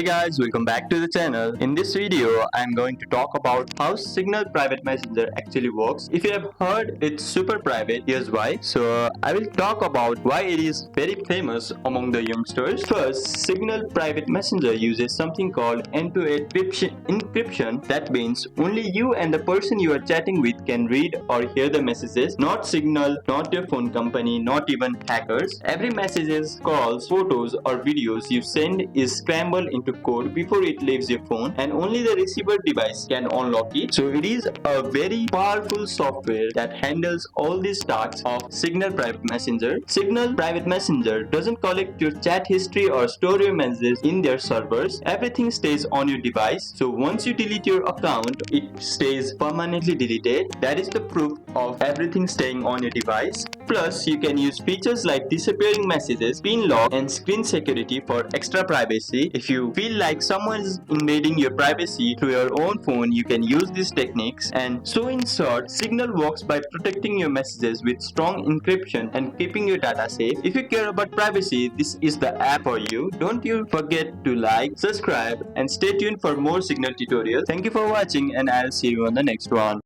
Guys, welcome back to the channel. In this video, I'm going to talk about how Signal Private Messenger actually works. If you have heard it's super private, here's why. I will talk about why it is very famous among the youngsters. First, Signal Private Messenger uses something called end-to-end encryption. That means only you and the person you are chatting with can read or hear the messages, not Signal, not your phone company, not even hackers. Every messages, calls, photos or videos you send is scrambled into code before it leaves your phone, and only the receiver device can unlock it. So it is a very powerful software that handles all these tasks of Signal Private Messenger. Signal Private Messenger doesn't collect your chat history or store your messages in their servers. Everything stays on your device. So once you delete your account, it stays permanently deleted. That is the proof of everything staying on your device. Plus, you can use features like disappearing messages, pin lock, and screen security for extra privacy. If you feel like someone is invading your privacy through your own phone, you can use these techniques. And so in short, Signal works by protecting your messages with strong encryption and keeping your data safe. If you care about privacy, this is the app for you. Don't you forget to like, subscribe, and stay tuned for more Signal tutorials. Thank you for watching, and I'll see you on the next one.